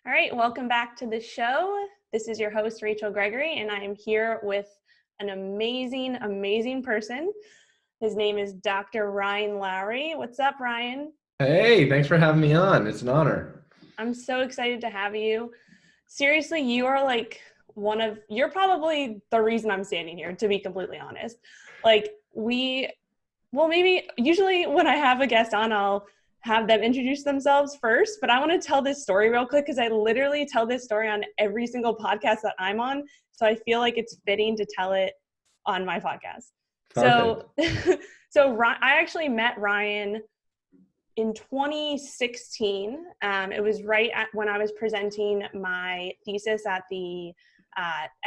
All right, welcome back to the show. This is your host, Rachel Gregory, and I am here with an amazing, amazing person. His name is Dr. Ryan Lowery. What's up, Ryan? Hey, thanks for having me on. It's an honor. I'm so excited to have you. Seriously, you are like you're probably the reason I'm standing here, to be completely honest. Maybe usually when I have a guest on, I'll have them introduce themselves first, but I want to tell this story real quick because I literally tell this story on every single podcast that I'm on. So I feel like it's fitting to tell it on my podcast. Perfect. So I actually met Ryan in 2016. It was when I was presenting my thesis at the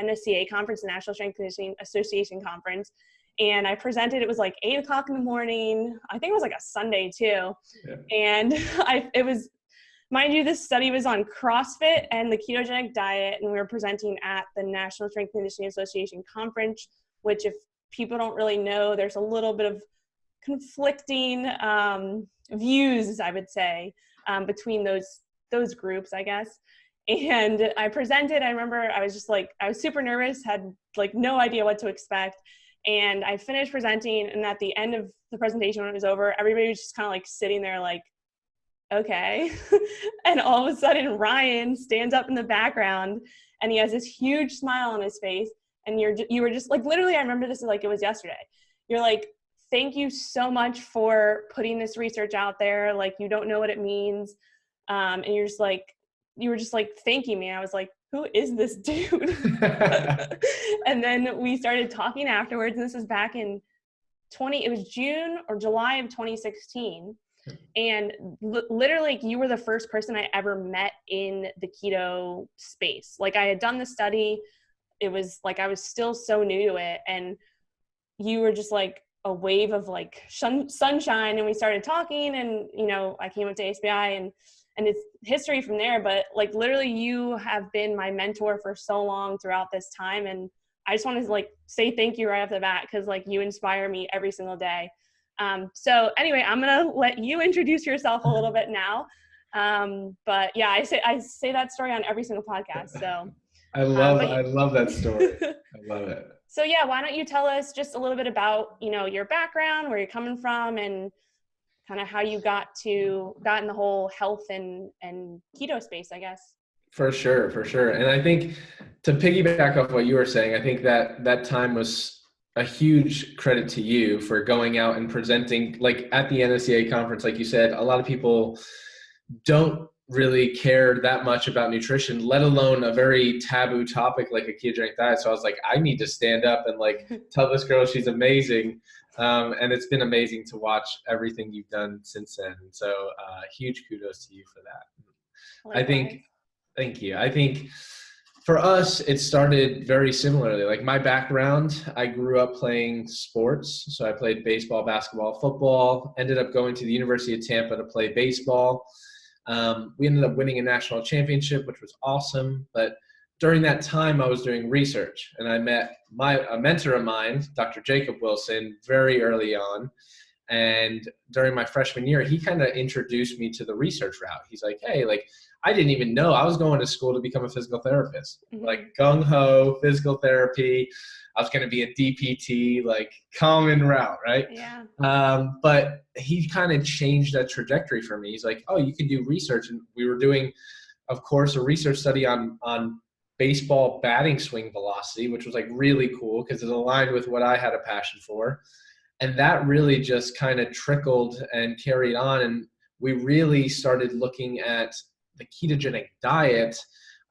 NSCA conference, the National Strength Conditioning Association conference. And I presented, it was like 8 o'clock in the morning. I think it was like a Sunday too. Yeah. And it was, mind you, this study was on CrossFit and the ketogenic diet. And we were presenting at the National Strength Conditioning Association conference, which if people don't really know, there's a little bit of conflicting views, I would say, between those groups, I guess. And I presented, I remember I was super nervous, had like no idea what to expect. And I finished presenting, and at the end of the presentation, when it was over, everybody was just kind of like sitting there like, okay. And all of a sudden, Ryan stands up in the background, and he has this huge smile on his face. And you were just like, literally, I remember this like it was yesterday. You're like, thank you so much for putting this research out there. Like, you don't know what it means. And you were just like thanking me. I was like, who is this dude? And then we started talking afterwards, and this was back in it was June or July of 2016. And literally you were the first person I ever met in the keto space. Like, I had done the study. It was like, I was still so new to it. And you were just like a wave of like sunshine. And we started talking, and, I came up to ASPI, and it's history from there. But like, literally you have been my mentor for so long throughout this time. And I just want to like say thank you right off the bat, because like you inspire me every single day. So anyway, I'm going to let you introduce yourself a little bit now. But yeah, I say that story on every single podcast. So I love that story. I love it. So yeah, why don't you tell us just a little bit about, your background, where you're coming from, and kind of how you got in the whole health and keto space, I guess. For sure. And I think to piggyback off what you were saying, I think that time was a huge credit to you for going out and presenting, like at the NSCA conference. Like you said, a lot of people don't really care that much about nutrition, let alone a very taboo topic like a ketogenic diet. So I was like, I need to stand up and like tell this girl she's amazing. And it's been amazing to watch everything you've done since then. So huge kudos to you for that. Likewise. Thank you. I think for us, it started very similarly. Like, my background, I grew up playing sports. So I played baseball, basketball, football, ended up going to the University of Tampa to play baseball. We ended up winning a national championship, which was awesome. But during that time, I was doing research, and I met a mentor of mine, Dr. Jacob Wilson, very early on. And during my freshman year, he kind of introduced me to the research route. He's like, hey, like, I didn't even know I was going to school to become a physical therapist, like gung-ho physical therapy. I was going to be a DPT, like common route, right? Yeah. But he kind of changed that trajectory for me. He's like, oh, you can do research. And we were doing, of course, a research study on baseball batting swing velocity, which was like really cool because it aligned with what I had a passion for. And that really just kind of trickled and carried on. And we really started looking at the ketogenic diet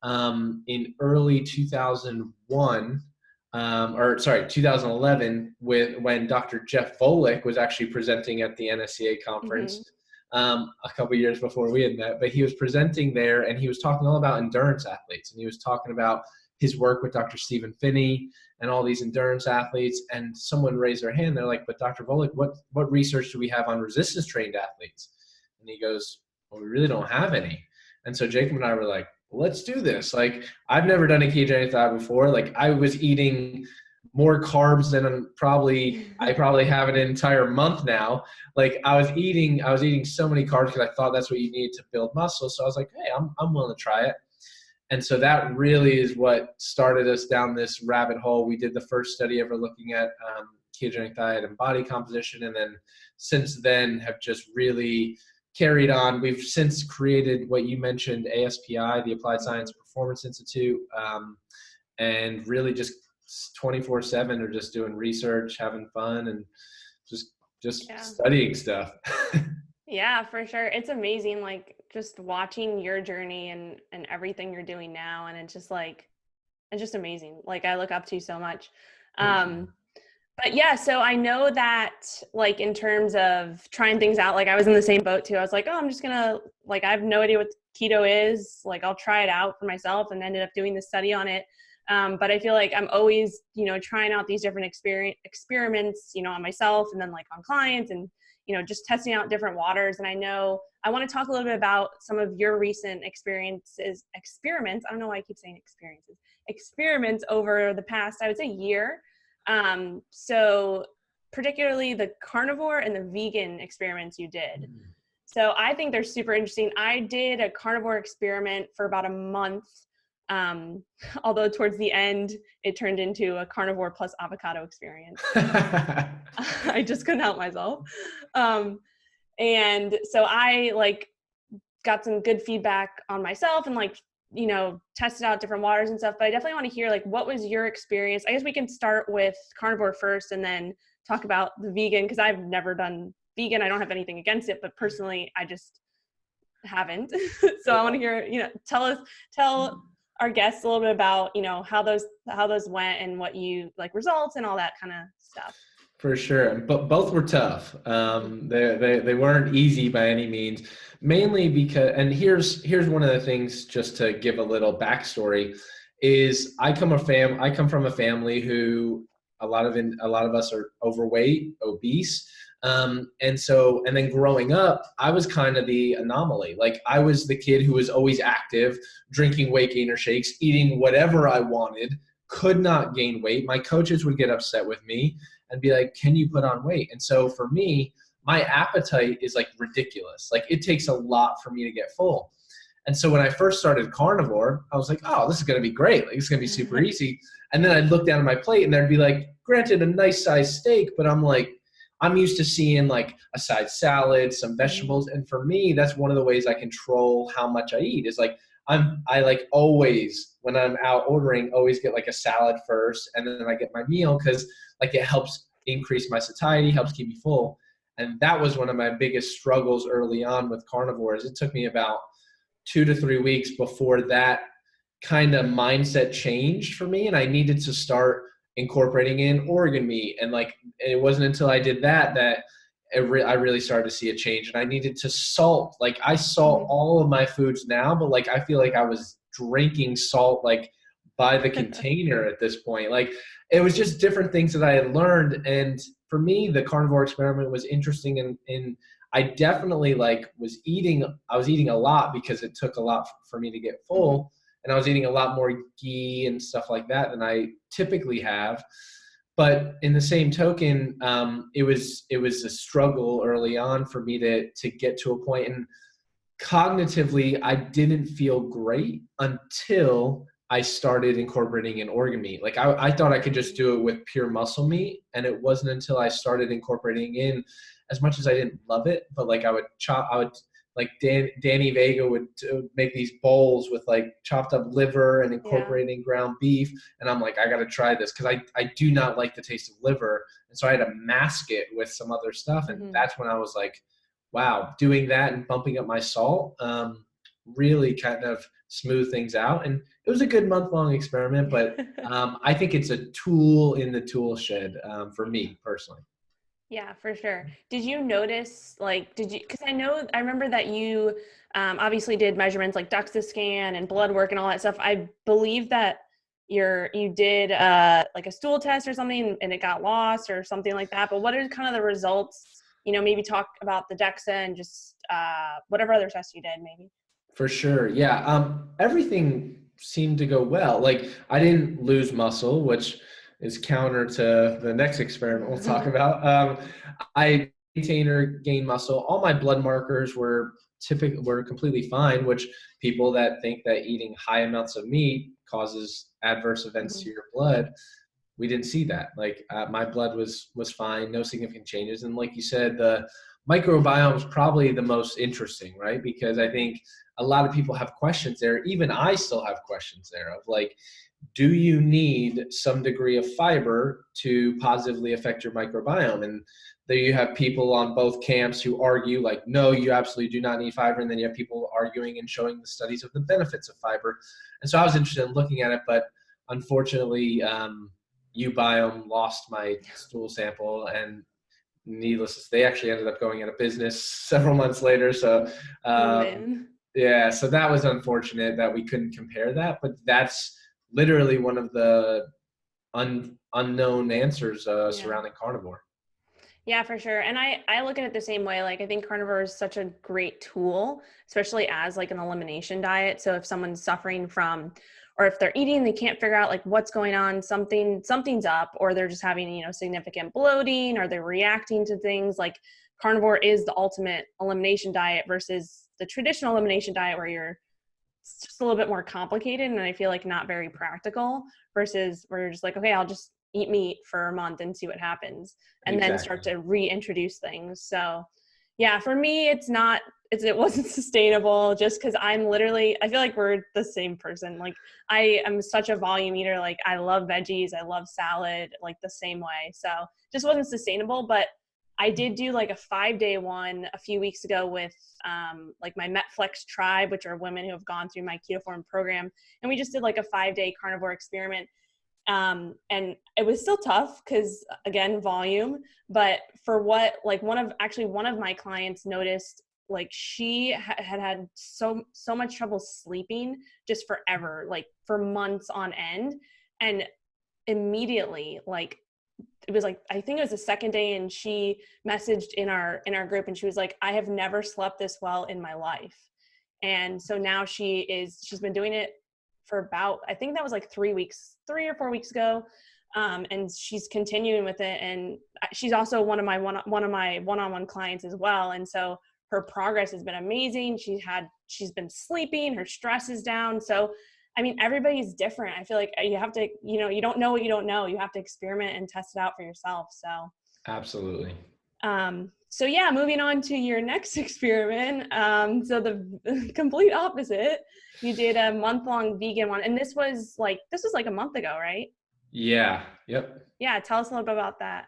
in early 2011 when Dr. Jeff Volek was actually presenting at the NSCA conference a couple years before we had met. But he was presenting there, and he was talking all about endurance athletes. And he was talking about his work with Dr. Stephen Finney and all these endurance athletes. And someone raised their hand. They're like, but Dr. Volek, what research do we have on resistance trained athletes? And he goes, well, we really don't have any. And so Jacob and I were like, let's do this. Like, I've never done a ketogenic diet before. Like, I was eating more carbs than I probably have an entire month now. Like, I was eating so many carbs because I thought that's what you needed to build muscle. So I was like, hey, I'm willing to try it. And so that really is what started us down this rabbit hole. We did the first study ever looking at ketogenic diet and body composition. And then since then have just really carried on. We've since created what you mentioned, ASPI, the Applied Science Performance Institute, and really just 24/7 are just doing research, having fun, and just studying stuff. Yeah, for sure. It's amazing, like just watching your journey and everything you're doing now. And it's just amazing. Like I look up to you so much. But yeah, so I know that like in terms of trying things out, like I was in the same boat too. I was like, oh, I'm just gonna, like, I have no idea what keto is. Like I'll try it out for myself, and ended up doing the study on it. But I feel like I'm always, trying out these different experiments, on myself and then like on clients, and, just testing out different waters. And I know I want to talk a little bit about some of your recent experiments. I don't know why I keep saying experiments over the past, I would say, year. So particularly the carnivore and the vegan experiments you did. So I think they're super interesting. I did a carnivore experiment for about a month. Although towards the end, it turned into a carnivore plus avocado experience. I just couldn't help myself. And so I got some good feedback on myself and tested out different waters and stuff, but I definitely want to hear what was your experience? I guess we can start with carnivore first and then talk about the vegan, because I've never done vegan. I don't have anything against it, but personally, I just haven't. So I want to hear, tell our guests a little bit about, how those went and what you results and all that kind of stuff. For sure. But both were tough. They weren't easy by any means, mainly because, and here's one of the things, just to give a little backstory, is I come from a family who a lot of us are overweight, obese. And then growing up, I was kind of the anomaly. Like I was the kid who was always active, drinking weight gainer shakes, eating whatever I wanted, could not gain weight. My coaches would get upset with me and be like, can you put on weight? And so for me, my appetite is ridiculous. It takes a lot for me to get full. And so when I first started carnivore, I was like, oh, this is going to be great. It's going to be super easy. And then I'd look down at my plate and there'd be granted a nice sized steak, but I'm used to seeing a side salad, some vegetables. And for me, that's one of the ways I control how much I eat is I always, when I'm out ordering, always get a salad first. And then I get my meal because it helps increase my satiety, helps keep me full. And that was one of my biggest struggles early on with carnivores. It took me about 2 to 3 weeks before that kind of mindset changed for me. And I needed to start incorporating in organ meat. And it wasn't until I did that I really started to see a change. And I needed to salt. I salt all of my foods now, but I feel like I was drinking salt by the container at this point. It was just different things that I had learned. And for me, the carnivore experiment was interesting. And I definitely I was eating a lot because it took a lot for me to get full. And I was eating a lot more ghee and stuff like that than I typically have. But in the same token, it was a struggle early on for me to get to a point. And cognitively, I didn't feel great until I started incorporating in organ meat. I thought I could just do it with pure muscle meat. And it wasn't until I started incorporating in, as much as I didn't love it, but Danny Vega would make these bowls with chopped up liver and incorporating ground beef. And I'm I got to try this because I do not like the taste of liver. And so I had to mask it with some other stuff. And that's when I was wow, doing that and bumping up my salt really kind of smooth things out. And it was a good month-long experiment, but I think it's a tool in the tool shed for me personally. Yeah, for sure. Did you notice, because I remember that you obviously did measurements like DEXA scan and blood work and all that stuff. I believe that you did a stool test or something and it got lost or something like that. But what are kind of the results? Maybe talk about the DEXA and just whatever other tests you did maybe. For sure. Yeah. Everything seemed to go well. I didn't lose muscle, which is counter to the next experiment we'll talk about. I maintained or gained muscle. All my blood markers were were completely fine, which people that think that eating high amounts of meat causes adverse events to your blood, we didn't see that. Like my blood was fine, no significant changes. And like you said, the microbiome is probably the most interesting, right? Because I think a lot of people have questions there. Even I still have questions there of like, do you need some degree of fiber to positively affect your microbiome? And there you have people on both camps who argue like, no, you absolutely do not need fiber. And then you have people arguing and showing the studies of the benefits of fiber. And so I was interested in looking at it, but unfortunately, Ubiome lost my stool sample, and needless to say, they actually ended up going out of business several months later. So, yeah, so that was unfortunate that we couldn't compare that, but that's literally one of the unknown answers surrounding carnivore. Yeah, for sure. And I look at it the same way. Like, I think carnivore is such a great tool, especially as like an elimination diet. So if someone's suffering from, or if they're eating, they can't figure out like what's going on, something's up, or they're just having, you know, significant bloating, or they're reacting to things, like carnivore is the ultimate elimination diet versus the traditional elimination diet where it's just a little bit more complicated. And I feel like not very practical, versus where you're just like, okay, I'll just eat meat for a month and see what happens, and then start to reintroduce things. So yeah, for me, it wasn't sustainable, just because I feel like we're the same person. Like, I am such a volume eater. Like, I love veggies, I love salad, like the same way. So just wasn't sustainable. But I did do like a 5-day one a few weeks ago with like my MetFlex tribe, which are women who have gone through my Ketoform program. And we just did like a 5-day carnivore experiment. And it was still tough because, again, volume, but for what, like one of my clients noticed, like she had so much trouble sleeping just forever, like for months on end. And immediately, like, it was like, I think it was the second day, and she messaged in our group, and she was like, I have never slept this well in my life. And so now she's been doing it for about, I think that was like 3 or 4 weeks ago. And she's continuing with it. And she's also one of my one-on-one clients as well. And so her progress has been amazing. She's been sleeping, her stress is down. So, I mean, everybody's different. I feel like you have to, you know, you don't know what you don't know. You have to experiment and test it out for yourself. So absolutely. So yeah, moving on to your next experiment. So the complete opposite, you did a month-long vegan one, and this was like a month ago, right? Yeah. Yep. Yeah. Tell us a little bit about that.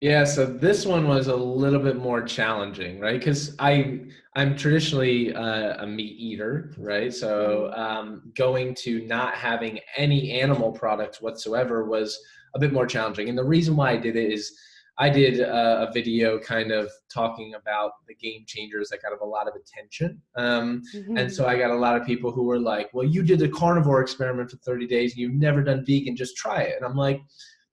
Yeah, so this one was a little bit more challenging, right? Because I'm traditionally a meat eater, right? So going to not having any animal products whatsoever was a bit more challenging. And the reason why I did it is I did a video kind of talking about the game changers that got a lot of attention. And so I got a lot of people who were like, well, you did the carnivore experiment for 30 days and you've never done vegan, just try it. And I'm like,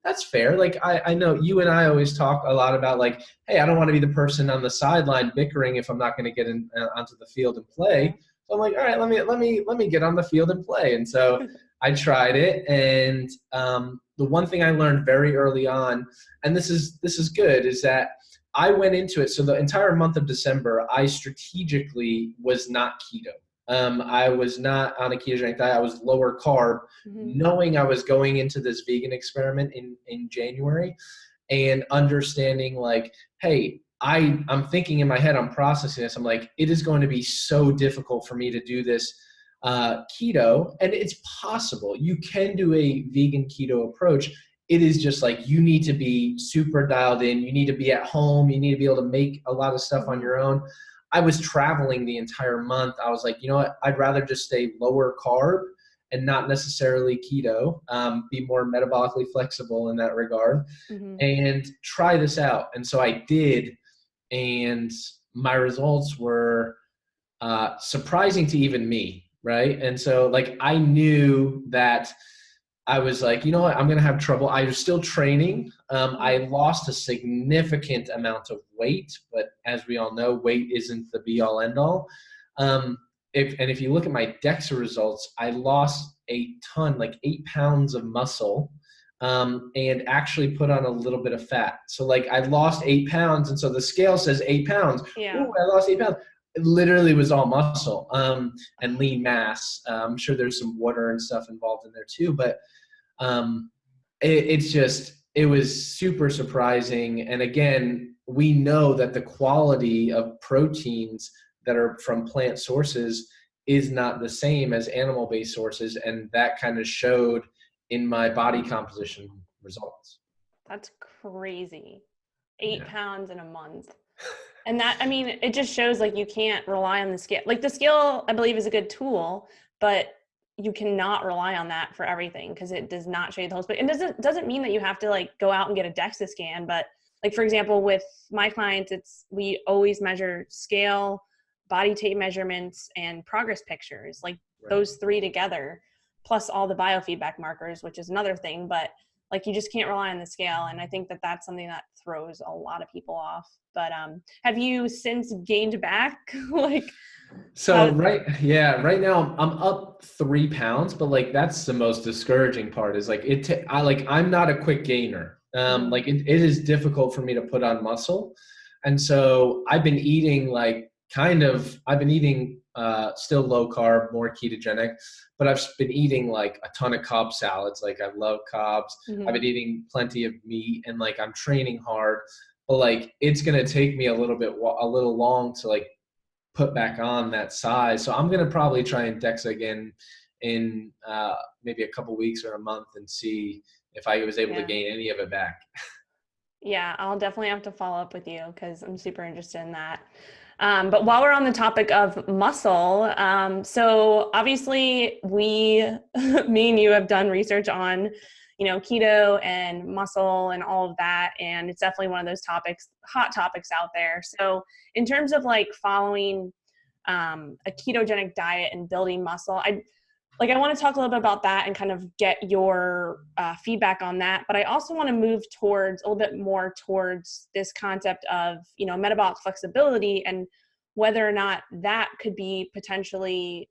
that's fair. Like, I know you and I always talk a lot about like, hey, I don't want to be the person on the sideline bickering if I'm not going to get onto the field and play. So I'm like, all right, let me get on the field and play. And so I tried it. And the one thing I learned very early on, and this is good, is that I went into it. So the entire month of December, I strategically was not keto. I was not on a ketogenic diet. I was lower carb, knowing I was going into this vegan experiment in January, and understanding like, hey, I'm thinking in my head, I'm processing this. I'm like, it is going to be so difficult for me to do this keto, and it's possible. You can do a vegan keto approach. It is just like, you need to be super dialed in. You need to be at home. You need to be able to make a lot of stuff on your own. I was traveling the entire month. I was like, you know what? I'd rather just stay lower carb and not necessarily keto, be more metabolically flexible in that regard, and try this out. And so I did, and my results were surprising to even me, right? And so like, I knew that I was like, you know what, I'm going to have trouble. I was still training. I lost a significant amount of weight, but as we all know, weight isn't the be all end all. If you look at my DEXA results, I lost a ton, like 8 pounds of muscle, and actually put on a little bit of fat. So like, I lost 8 pounds. And so the scale says 8 pounds. Yeah. Ooh, I lost 8 pounds. it literally was all muscle, and lean mass. I'm sure there's some water and stuff involved in there too, but it was super surprising. And again, we know that the quality of proteins that are from plant sources is not the same as animal-based sources. And that kind of showed in my body composition results. That's crazy. 8 pounds in a month. And that, I mean, it just shows like you can't rely on the scale. Like the scale, I believe, is a good tool, but you cannot rely on that for everything because it does not show you the whole space. It doesn't mean that you have to like go out and get a DEXA scan, but like, for example, with my clients, we always measure scale, body tape measurements, and progress pictures, like those three together, plus all the biofeedback markers, which is another thing, but like you just can't rely on the scale. And I think that that's something that throws a lot of people off. But have you since gained back? Right now I'm up 3 pounds, but like that's the most discouraging part is like I'm not a quick gainer. Like it is difficult for me to put on muscle. And so I've been eating still low carb, more ketogenic, but I've been eating like a ton of Cobb salads. Like I love Cobbs. I've been eating plenty of meat and like I'm training hard, but like it's going to take me a little long to like put back on that size. So I'm going to probably try and DEXA again in maybe a couple weeks or a month and see if I was able to gain any of it back. Yeah, I'll definitely have to follow up with you because I'm super interested in that. But while we're on the topic of muscle, so obviously me and you have done research on, keto and muscle and all of that. And it's definitely one of those hot topics out there. So in terms of like following a ketogenic diet and building muscle, I want to talk a little bit about that and kind of get your feedback on that. But I also want to move a little bit more towards this concept of, metabolic flexibility and whether or not that could be potentially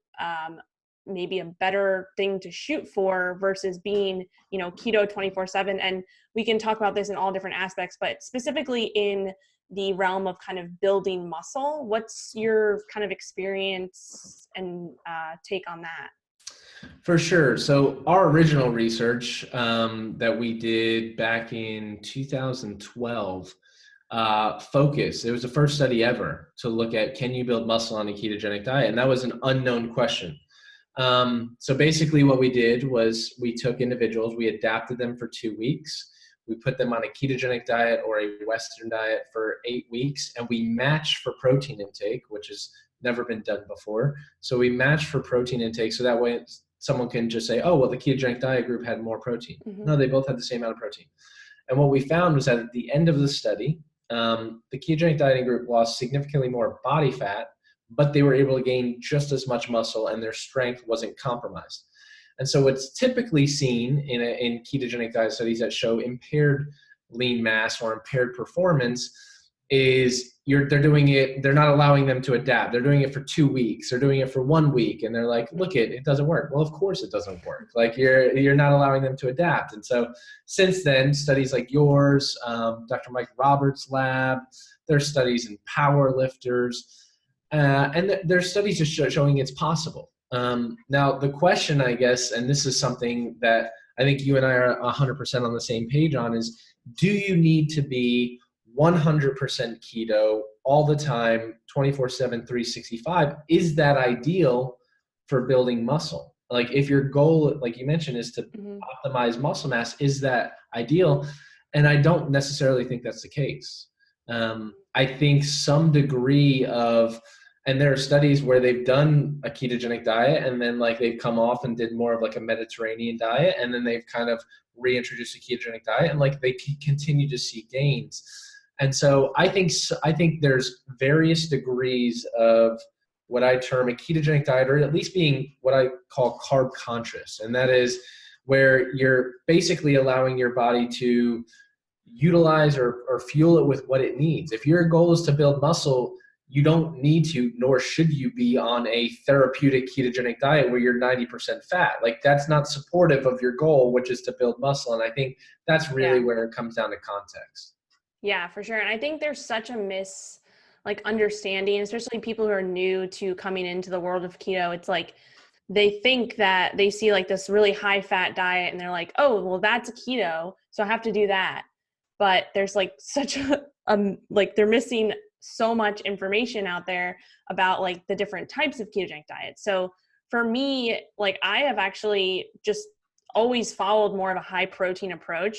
maybe a better thing to shoot for versus being, keto 24/7. And we can talk about this in all different aspects, but specifically in the realm of kind of building muscle, what's your kind of experience and take on that? For sure. So our original research that we did back in 2012 it was the first study ever to look at, can you build muscle on a ketogenic diet? And that was an unknown question. So basically what we did was we took individuals, we adapted them for 2 weeks. We put them on a ketogenic diet or a Western diet for 8 weeks, and we matched for protein intake, which has never been done before. So we matched for protein intake so that way someone can just say, oh, well, the ketogenic diet group had more protein. No, they both had the same amount of protein. And what we found was that at the end of the study, the ketogenic dieting group lost significantly more body fat, but they were able to gain just as much muscle and their strength wasn't compromised. And so what's typically seen in ketogenic diet studies that show impaired lean mass or impaired performance is they're not allowing them to adapt. They're doing it for 2 weeks. They're doing it for 1 week. And they're like, look, it doesn't work. Well, of course it doesn't work. Like you're not allowing them to adapt. And so since then, studies like yours, Dr. Mike Roberts' lab, there's studies in power lifters, and there's studies just showing it's possible. Now the question, I guess, and this is something that I think you and I are 100% on the same page on, is do you need to be 100% keto all the time, 24/7, 365? Is that ideal for building muscle? Like if your goal, like you mentioned, is to optimize muscle mass, is that ideal? And I don't necessarily think that's the case. I think some degree of, and there are studies where they've done a ketogenic diet and then like they've come off and did more of like a Mediterranean diet, and then they've kind of reintroduced a ketogenic diet and like they continue to see gains. And so I think there's various degrees of what I term a ketogenic diet, or at least being what I call carb conscious. And that is where you're basically allowing your body to utilize or fuel it with what it needs. If your goal is to build muscle, you don't need to, nor should you be on a therapeutic ketogenic diet where you're 90% fat. Like that's not supportive of your goal, which is to build muscle. And I think that's really where it comes down to context. Yeah, for sure. And I think there's such a like understanding, especially people who are new to coming into the world of keto. It's like they think that they see like this really high fat diet and they're like, oh, well, that's keto, so I have to do that. But there's like such a like they're missing so much information out there about like the different types of ketogenic diets. So for me, like I have actually just always followed more of a high protein approach.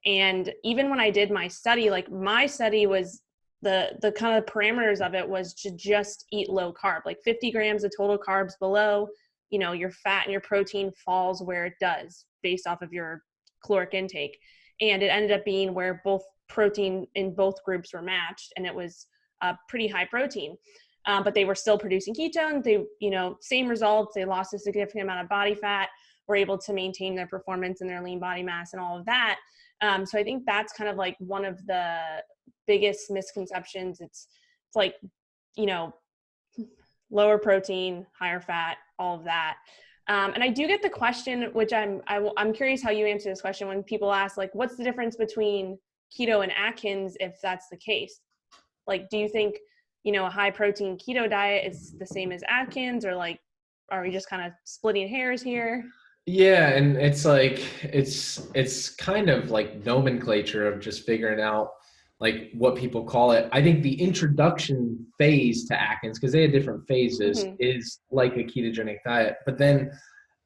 And even when I did my study, like my study was the kind of parameters of it was to just eat low carb, like 50 grams of total carbs below, you know, your fat and your protein falls where it does based off of your caloric intake. And it ended up being where both protein in both groups were matched, and it was pretty high protein. But they were still producing ketones. They, you know, same results. They lost a significant amount of body fat, were able to maintain their performance and their lean body mass and all of that. So I think that's kind of like one of the biggest misconceptions. It's like, you know, lower protein, higher fat, all of that. And I do get the question, which I'm curious how you answer this question when people ask, like, what's the difference between keto and Atkins if that's the case? Like, do you think, you know, a high protein keto diet is the same as Atkins, or like, are we just kind of splitting hairs here? Yeah, and it's like it's kind of like nomenclature of just figuring out like what people call it. I think the introduction phase to Atkins, because they had different phases, is like a ketogenic diet. But then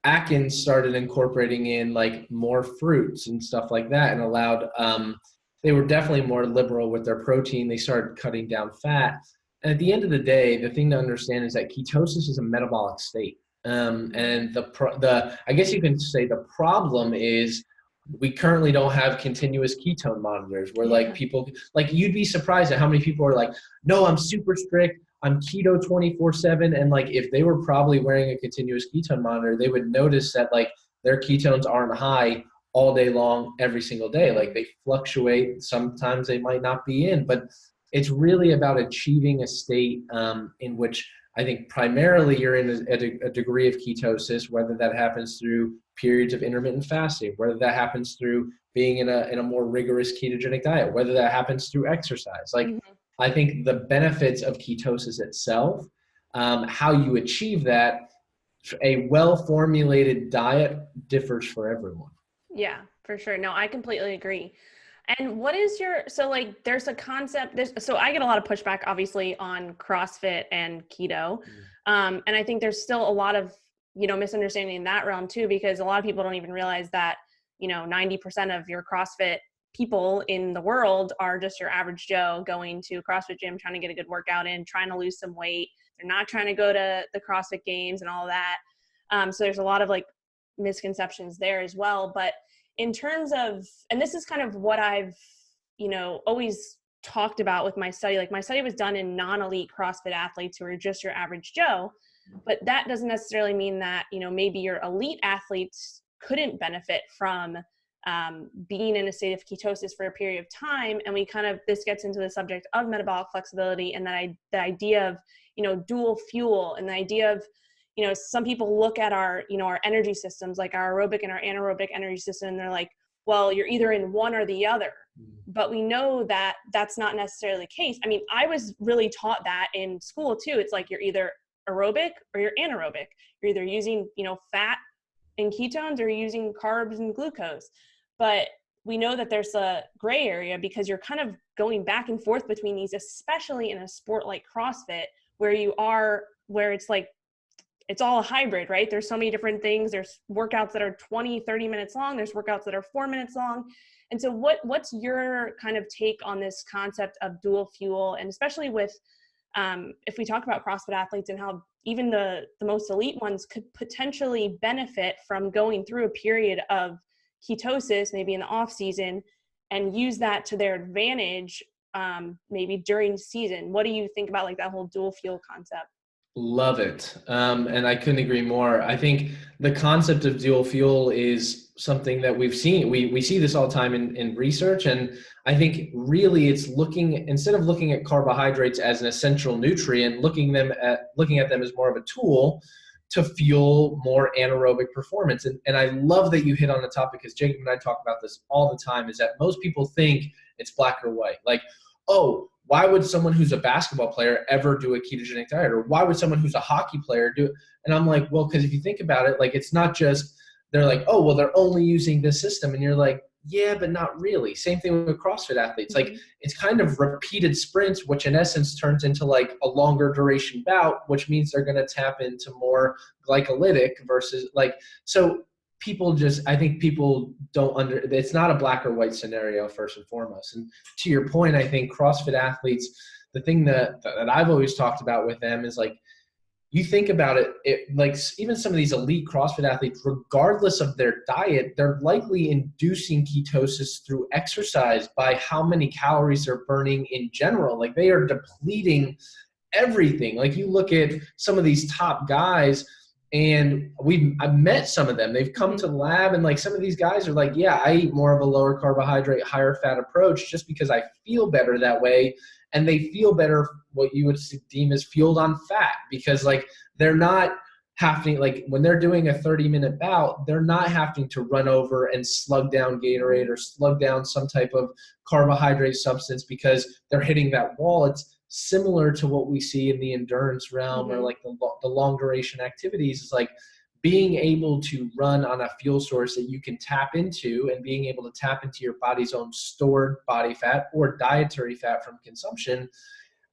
Atkins started incorporating in like more fruits and stuff like that, and allowed they were definitely more liberal with their protein. They started cutting down fat. And at the end of the day, the thing to understand is that ketosis is a metabolic state. And the I guess you can say the problem is we currently don't have continuous ketone monitors where like people, like you'd be surprised at how many people are like, no, I'm super strict, I'm keto 24/7. And like, if they were probably wearing a continuous ketone monitor, they would notice that like their ketones aren't high all day long, every single day. Like they fluctuate. Sometimes they might not be in, but it's really about achieving a state in which I think primarily you're in a degree of ketosis, whether that happens through periods of intermittent fasting, whether that happens through being in a more rigorous ketogenic diet, whether that happens through exercise. Like I think the benefits of ketosis itself, how you achieve that, a well-formulated diet differs for everyone. Yeah, for sure. No, I completely agree. And what is so like, there's a concept, so I get a lot of pushback, obviously, on CrossFit and keto. And I think there's still a lot of, you know, misunderstanding in that realm too, because a lot of people don't even realize that, you know, 90% of your CrossFit people in the world are just your average Joe going to a CrossFit gym, trying to get a good workout in, trying to lose some weight. They're not trying to go to the CrossFit games and all that. So there's a lot of like misconceptions there as well. But in terms of, and this is kind of what I've, you know, always talked about with my study, like my study was done in non-elite CrossFit athletes who are just your average Joe, but that doesn't necessarily mean that, you know, maybe your elite athletes couldn't benefit from being in a state of ketosis for a period of time. And we kind of, this gets into the subject of metabolic flexibility and the idea of, you know, dual fuel, and the idea of, you know, some people look at our, you know, our energy systems, like our aerobic and our anaerobic energy system, and they're like, well, you're either in one or the other. But we know that that's not necessarily the case. I mean, I was really taught that in school too. It's like you're either aerobic or you're anaerobic. You're either using, you know, fat and ketones or you're using carbs and glucose. But we know that there's a gray area because you're kind of going back and forth between these, especially in a sport like CrossFit, where it's like, it's all a hybrid, right? There's so many different things. There's workouts that are 20, 30 minutes long. There's workouts that are 4 minutes long. And so what's your kind of take on this concept of dual fuel? And especially with, if we talk about CrossFit athletes and how even the most elite ones could potentially benefit from going through a period of ketosis, maybe in the off season, and use that to their advantage, maybe during season. What do you think about like that whole dual fuel concept? Love it. And I couldn't agree more. I think the concept of dual fuel is something that we've seen. We see this all the time in research. And I think really it's instead of looking at carbohydrates as an essential nutrient, looking at them as more of a tool to fuel more anaerobic performance. And I love that you hit on the topic, because Jacob and I talk about this all the time, is that most people think it's black or white. Like, oh, why would someone who's a basketball player ever do a ketogenic diet? Or why would someone who's a hockey player do it? And I'm like, well, because if you think about it, like, it's not just, they're like, oh, well, they're only using this system. And you're like, yeah, but not really. Same thing with CrossFit athletes. Like, it's kind of repeated sprints, which in essence turns into like a longer duration bout, which means they're going to tap into more glycolytic versus like, so I think people it's not a black or white scenario first and foremost. And to your point, I think CrossFit athletes, the thing that I've always talked about with them is like, you think about it, like even some of these elite CrossFit athletes, regardless of their diet, they're likely inducing ketosis through exercise by how many calories they're burning in general. Like, they are depleting everything. Like, you look at some of these top guys, and I've met some of them. They've come to the lab, and like some of these guys are like, yeah, I eat more of a lower carbohydrate, higher fat approach just because I feel better that way. And they feel better, what you would deem as fueled on fat, because like they're not having, like when they're doing a 30-minute bout, they're not having to run over and slug down Gatorade or slug down some type of carbohydrate substance because they're hitting that wall. It's similar to what we see in the endurance realm or like the long duration activities. Is like being able to run on a fuel source that you can tap into, and being able to tap into your body's own stored body fat or dietary fat from consumption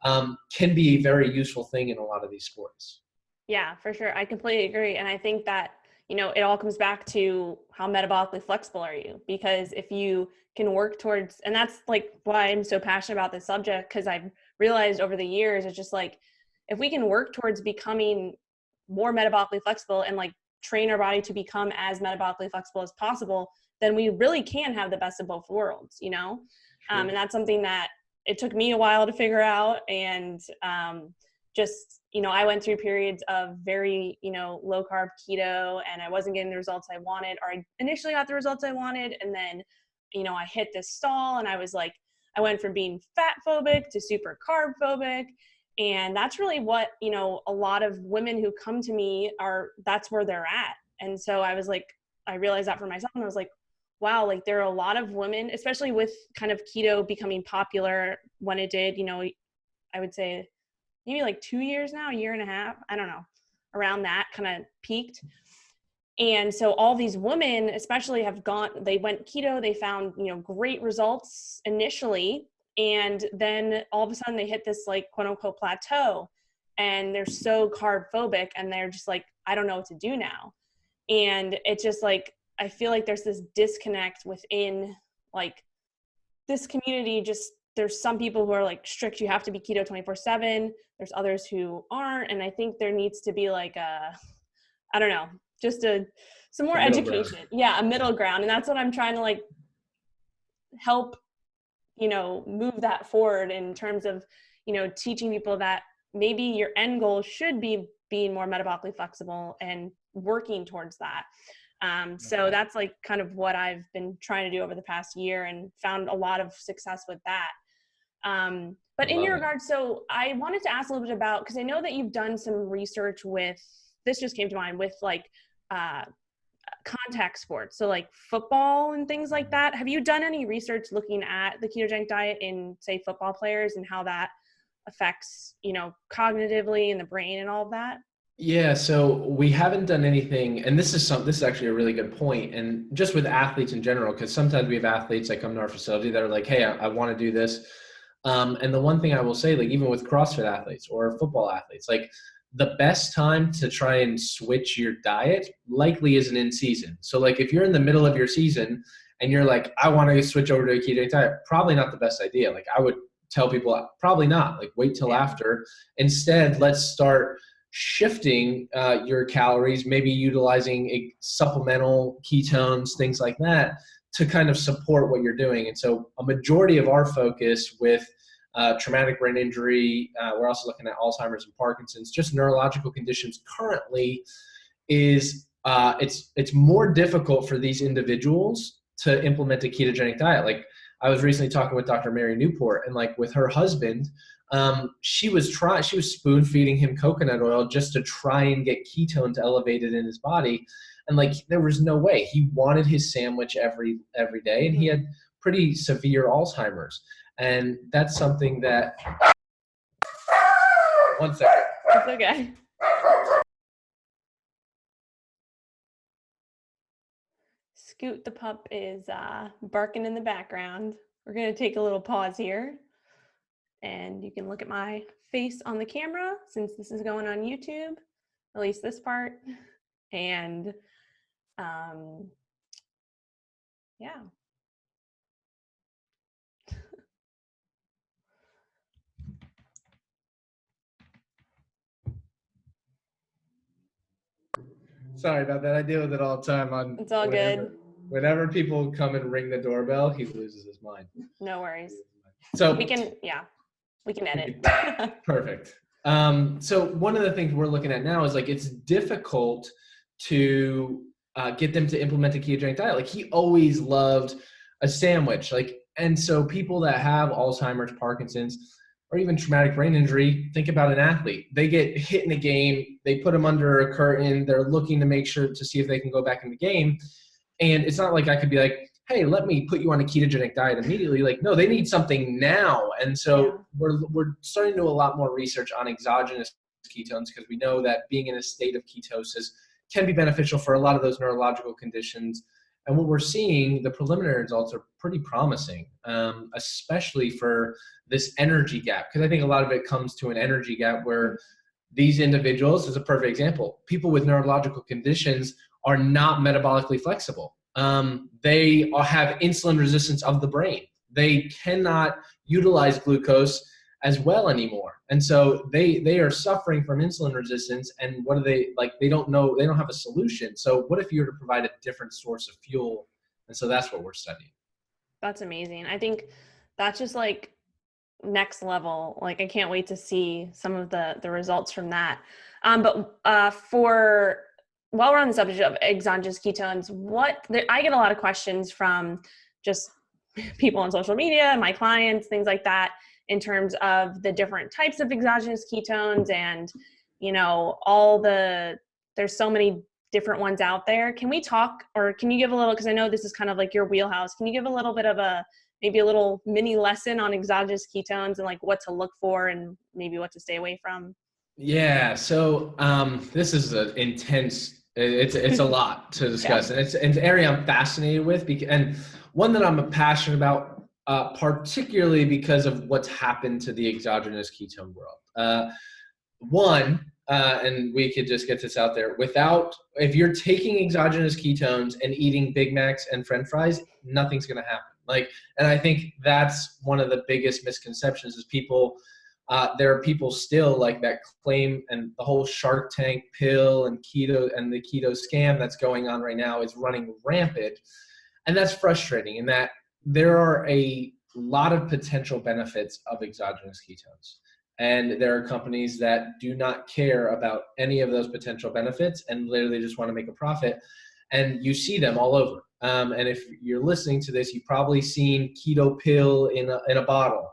can be a very useful thing in a lot of these sports. Yeah, for sure. I completely agree. And I think that, you know, it all comes back to how metabolically flexible are you? Because if you can work towards, and that's like why I'm so passionate about this subject, because I've realized over the years, it's just like, if we can work towards becoming more metabolically flexible and like train our body to become as metabolically flexible as possible, then we really can have the best of both worlds, you know? And that's something that it took me a while to figure out. And just, you know, I went through periods of very, you know, low carb keto, and I wasn't getting the results I wanted, or I initially got the results I wanted. And then, you know, I hit this stall, and I was like, I went from being fat phobic to super carb phobic. And that's really what, you know, a lot of women who come to me that's where they're at. And so I was like, I realized that for myself, and I was like, wow, like there are a lot of women, especially with kind of keto becoming popular when it did, you know, I would say maybe like 2 years now, a year and a half, I don't know, around that kind of peaked. And so all these women especially they went keto, they found, you know, great results initially. And then all of a sudden they hit this like quote unquote plateau, and they're so carb phobic, and they're just like, I don't know what to do now. And it's just like, I feel like there's this disconnect within like this community. Just there's some people who are like strict, you have to be keto 24/7. There's others who aren't. And I think there needs to be like I don't know, just some more education. Yeah, a middle ground. And that's what I'm trying to like help, you know, move that forward in terms of, you know, teaching people that maybe your end goal should be being more metabolically flexible and working towards that. So that's like kind of what I've been trying to do over the past year, and found a lot of success with that. But in your regard, so I wanted to ask a little bit about, because I know that you've done some research with, this just came to mind, with like contact sports, so like football and things like that. Have you done any research looking at the ketogenic diet in, say, football players, and how that affects, you know, cognitively and the brain and all of that? Yeah, so we haven't done anything, and this is actually a really good point, and just with athletes in general, because sometimes we have athletes that come to our facility that are like, hey, I want to do this. And the one thing I will say, like even with CrossFit athletes or football athletes, like the best time to try and switch your diet likely isn't in season. So like if you're in the middle of your season and you're like, I want to switch over to a ketogenic diet, probably not the best idea. Like I would tell people, probably not, like wait till after. Instead, let's start shifting your calories, maybe utilizing a supplemental ketones, things like that, to kind of support what you're doing. And so a majority of our focus with traumatic brain injury, we're also looking at Alzheimer's and Parkinson's, just neurological conditions currently, is it's more difficult for these individuals to implement a ketogenic diet. Like I was recently talking with Dr. Mary Newport, and like with her husband, she was spoon feeding him coconut oil just to try and get ketones elevated in his body. And like, there was no way. He wanted his sandwich every day, and he had pretty severe Alzheimer's. And that's something that, one second. It's okay. Scoot the pup is barking in the background. We're going to take a little pause here. And you can look at my face on the camera since this is going on YouTube, at least this part. And yeah. Sorry about that. I deal with it all the time. It's all good. Whenever people come and ring the doorbell, he loses his mind. No worries. So we can edit. Perfect. So one of the things we're looking at now is like, it's difficult to get them to implement a ketogenic diet. Like he always loved a sandwich. And so people that have Alzheimer's, Parkinson's, or even traumatic brain injury, think about an athlete. They get hit in a game, they put them under a curtain, they're looking to make sure to see if they can go back in the game. And it's not like I could be like, hey, let me put you on a ketogenic diet immediately. Like, no, they need something now. And so we're starting to do a lot more research on exogenous ketones because we know that being in a state of ketosis can be beneficial for a lot of those neurological conditions. And what we're seeing, the preliminary results are pretty promising, especially for this energy gap. Because I think a lot of it comes to an energy gap where these individuals, is a perfect example, people with neurological conditions are not metabolically flexible. They have insulin resistance of the brain. They cannot utilize glucose as well anymore. And so they are suffering from insulin resistance. And what are they like? They don't know, they don't have a solution. So what if you were to provide a different source of fuel? And so that's what we're studying. That's amazing. I think that's just like next level. Like I can't wait to see some of the results from that. But while we're on the subject of exogenous ketones, I get a lot of questions from just people on social media, my clients, things like that, in terms of the different types of exogenous ketones and, there's so many different ones out there. Can we talk, or can you give a little, because I know this is kind of like your wheelhouse, can you give a little bit of maybe a little mini lesson on exogenous ketones and like what to look for and maybe what to stay away from? Yeah. So this is an intense, it's a lot to discuss. Yeah. And it's an area I'm fascinated with and one that I'm passionate about, particularly because of what's happened to the exogenous ketone world. And we could just get this out there, if you're taking exogenous ketones and eating Big Macs and French fries, nothing's going to happen. And I think that's one of the biggest misconceptions is there are people still like that claim, and the whole Shark Tank pill and keto and the keto scam that's going on right now is running rampant. And that's frustrating in that there are a lot of potential benefits of exogenous ketones. And there are companies that do not care about any of those potential benefits and literally just want to make a profit. And you see them all over. And if you're listening to this, you've probably seen keto pill in a bottle.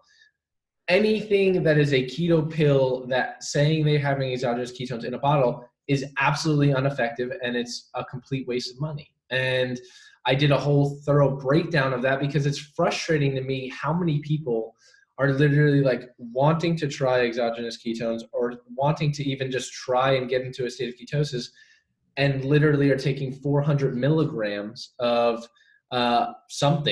Anything that is a keto pill that saying they're having exogenous ketones in a bottle is absolutely ineffective, and it's a complete waste of money. And I did a whole thorough breakdown of that because it's frustrating to me how many people are literally like wanting to try exogenous ketones or wanting to even just try and get into a state of ketosis and literally are taking 400 milligrams of some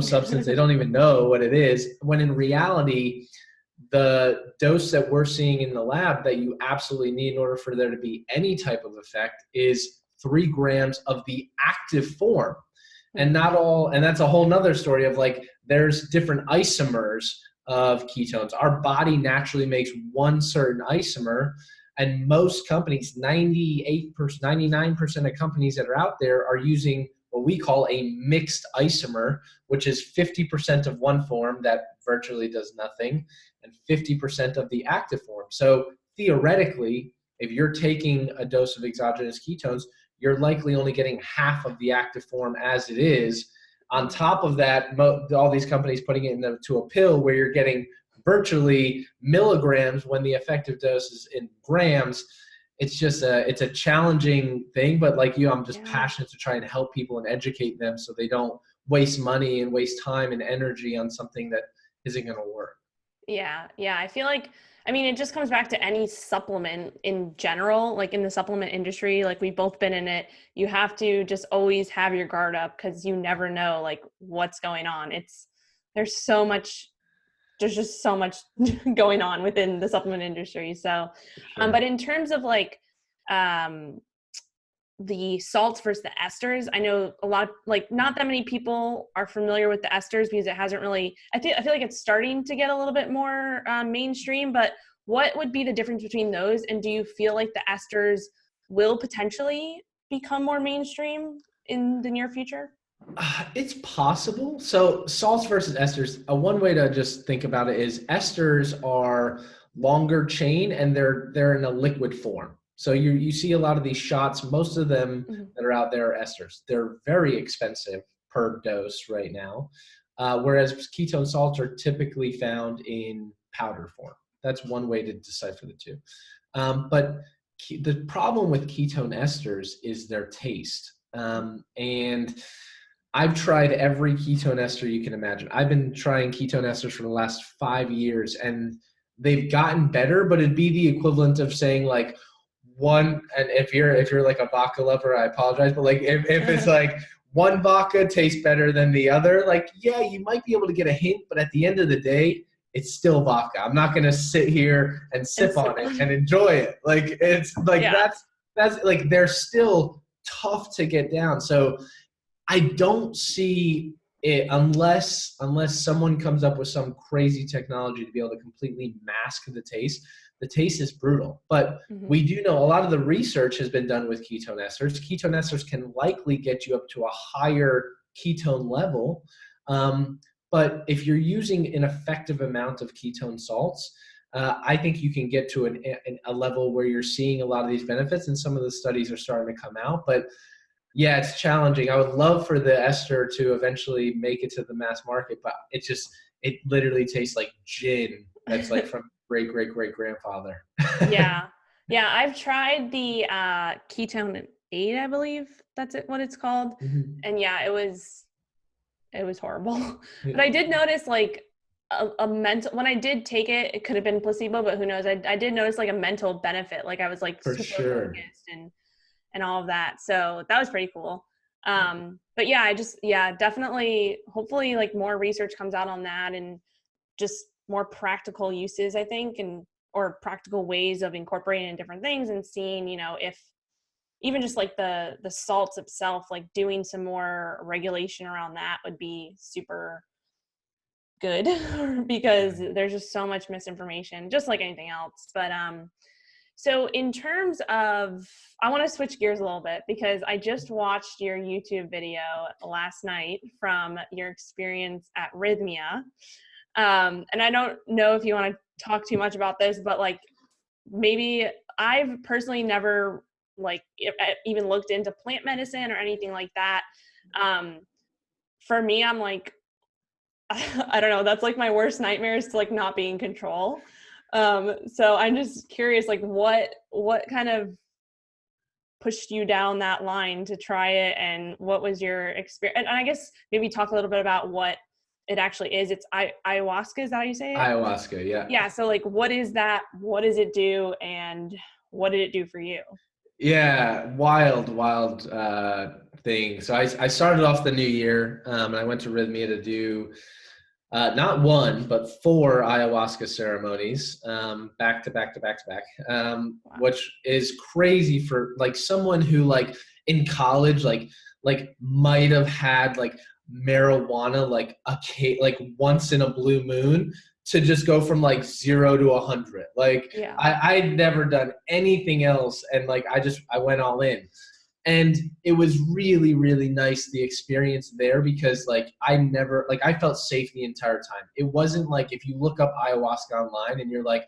substance they don't even know what it is, when in reality, the dose that we're seeing in the lab that you absolutely need in order for there to be any type of effect is 3 grams of the active form. And that's a whole nother story of like, there's different isomers of ketones. Our body naturally makes one certain isomer, and most companies, 98%, 99% of companies that are out there are using what we call a mixed isomer, which is 50% of one form that virtually does nothing and 50% of the active form. So theoretically, if you're taking a dose of exogenous ketones, you're likely only getting half of the active form as it is. On top of that, all these companies putting it into a pill where you're getting virtually milligrams when the effective dose is in grams. It's just it's a challenging thing, but like you, I'm just passionate to try and help people and educate them so they don't waste money and waste time and energy on something that isn't going to work. Yeah. I feel like, I mean, it just comes back to any supplement in general, like in the supplement industry, like we've both been in it. You have to just always have your guard up because you never know like what's going on. There's just so much going on within the supplement industry. So, Sure. but in terms of like, the salts versus the esters, I know a lot, like not that many people are familiar with the esters because it hasn't really, I feel like it's starting to get a little bit more mainstream, but what would be the difference between those? And do you feel like the esters will potentially become more mainstream in the near future? It's possible. So salts versus esters, one way to just think about it is esters are longer chain and they're in a liquid form. So you see a lot of these shots, most of them that are out there are esters. They're very expensive per dose right now, whereas ketone salts are typically found in powder form. That's one way to decipher the two. But the problem with ketone esters is their taste. And I've tried every ketone ester you can imagine. I've been trying ketone esters for the last 5 years, and they've gotten better, but it'd be the equivalent of saying like one, and if you're like a vodka lover, I apologize, but like if it's like one vodka tastes better than the other, like, yeah, you might be able to get a hint, but at the end of the day, it's still vodka. I'm not going to sit here and sip on it and enjoy it. Like, it's like, that's like, they're still tough to get down. So I don't see it unless someone comes up with some crazy technology to be able to completely mask the taste. The taste is brutal, but we do know a lot of the research has been done with ketone esters. Ketone esters can likely get you up to a higher ketone level. But if you're using an effective amount of ketone salts, I think you can get to a level where you're seeing a lot of these benefits, and some of the studies are starting to come out. But yeah, it's challenging. I would love for the ester to eventually make it to the mass market, but it literally tastes like gin. That's like from great grandfather. Yeah. I've tried the ketone 8, I believe that's what it's called. And yeah, it was horrible. But I did notice like a mental, when I did take it, it could have been placebo, but who knows? I did notice like a mental benefit. Like I was like For super sure. focused and all of that. So that was pretty cool. But yeah, definitely, hopefully like more research comes out on that and just more practical uses, I think, or practical ways of incorporating in different things and seeing, if even just like the salts itself, like doing some more regulation around that would be super good because there's just so much misinformation, just like anything else. But, so in terms of, I want to switch gears a little bit because I just watched your YouTube video last night from your experience at Rhythmia. And I don't know if you want to talk too much about this, but like maybe I've personally never like even looked into plant medicine or anything like that. For me, I'm like, I don't know, that's like my worst nightmare is to like not be in control. So I'm just curious, like what kind of pushed you down that line to try it, and what was your experience? And I guess maybe talk a little bit about what it actually is. It's ayahuasca, is that how you say it? Ayahuasca, yeah. Yeah, so like what is that? What does it do, and what did it do for you? Yeah, wild thing. So I started off the new year, and I went to Rhythmia to do not one, but 4 ayahuasca ceremonies, back to back, Wow. which is crazy for like someone who like in college, like might have had like marijuana, like like once in a blue moon, to just go from like 0 to 100. Like Yeah. I'd never done anything else. And like, I went all in. And it was really, really nice, the experience there, because like I felt safe the entire time. It wasn't like if you look up ayahuasca online and you're like,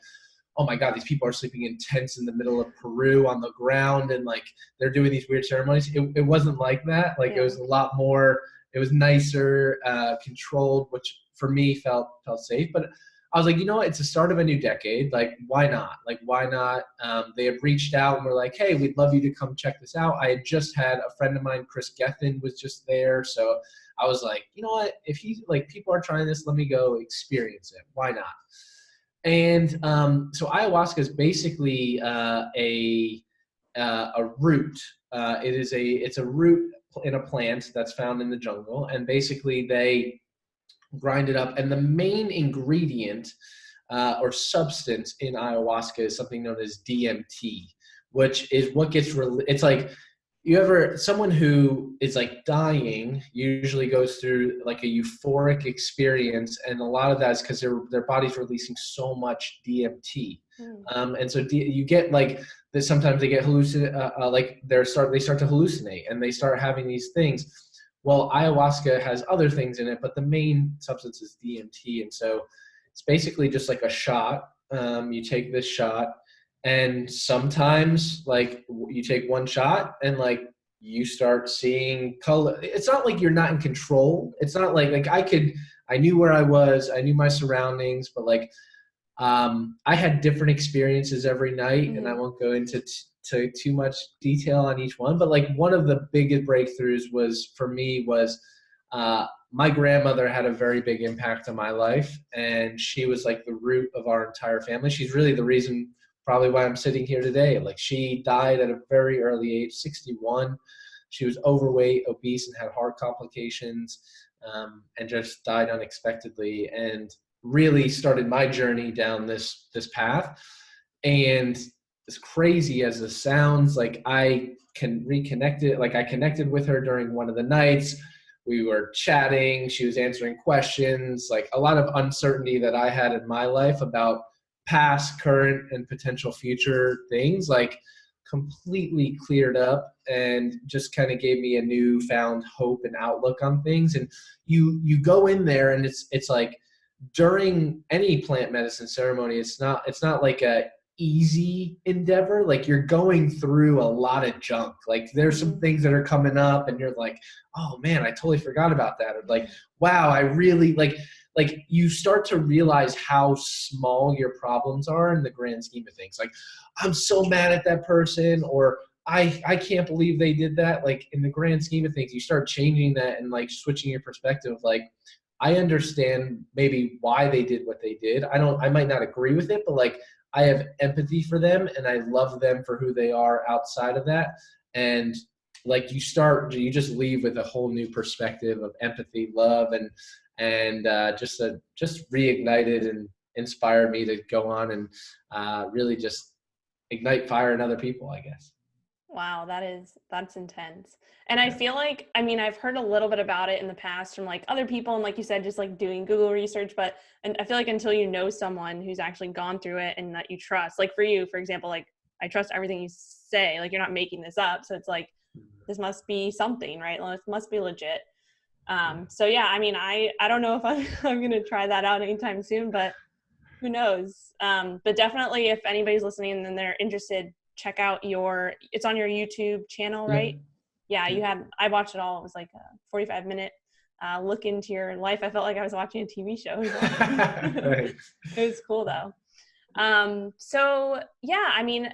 oh my God, these people are sleeping in tents in the middle of Peru on the ground and like they're doing these weird ceremonies. It wasn't like that. Like It was a lot more, it was nicer, controlled, which for me felt safe. But I was like, you know what? It's the start of a new decade. Like, why not? Like, why not? They had reached out and were like, hey, we'd love you to come check this out. I had just had a friend of mine, Chris Gethin, was just there. So I was like, you know what? If people are trying this, let me go experience it. Why not? And so ayahuasca is basically a root. It's a root in a plant that's found in the jungle, and basically they grind it up. And the main ingredient or substance in ayahuasca is something known as DMT, which is what gets it's like someone who is like dying usually goes through like a euphoric experience, and a lot of that is because their body's releasing so much DMT. And so you get like this, sometimes they get like they start to hallucinate and they start having these things. Well, ayahuasca has other things in it, but the main substance is DMT. And so it's basically just like a shot. You take this shot, and sometimes like you take one shot and like you start seeing color. It's not like you're not in control. It's not like I knew where I was, I knew my surroundings, but like I had different experiences every night, and I won't go into too much detail on each one, but like one of the biggest breakthroughs for me was my grandmother had a very big impact on my life, and she was like the root of our entire family. She's really the reason probably why I'm sitting here today. Like, she died at a very early age, 61. She was overweight, obese, and had heart complications, and just died unexpectedly, and really started my journey down this path. And as crazy as it sounds, like I connected with her during one of the nights. We were chatting, she was answering questions, like a lot of uncertainty that I had in my life about past, current, and potential future things, like completely cleared up, and just kind of gave me a newfound hope and outlook on things. And you go in there, and it's like, during any plant medicine ceremony, it's not like a easy endeavor. Like, you're going through a lot of junk. Like, there's some things that are coming up and you're like, oh man, I totally forgot about that. Or like, wow, I really like you start to realize how small your problems are in the grand scheme of things. Like, I'm so mad at that person, or I can't believe they did that. Like, in the grand scheme of things, you start changing that and like switching your perspective. Like, I understand maybe why they did what they did. I might not agree with it, but like, I have empathy for them, and I love them for who they are outside of that. And like, you just leave with a whole new perspective of empathy, love, and just reignited and inspired me to go on and really just ignite fire in other people, I guess. Wow, that's intense. And I feel like, I mean, I've heard a little bit about it in the past from like other people, and like you said, just like doing Google research, and I feel like until you know someone who's actually gone through it and that you trust, like for you, for example, like I trust everything you say, like you're not making this up. So it's like, this must be something, right? Well, it must be legit. So yeah, I mean, I don't know if I'm going to try that out anytime soon, but who knows? But definitely, if anybody's listening and they're interested, check out it's on your YouTube channel, right? Yeah, I watched it all. It was like a 45-minute look into your life. I felt like I was watching a TV show. It was cool though. So yeah, I mean,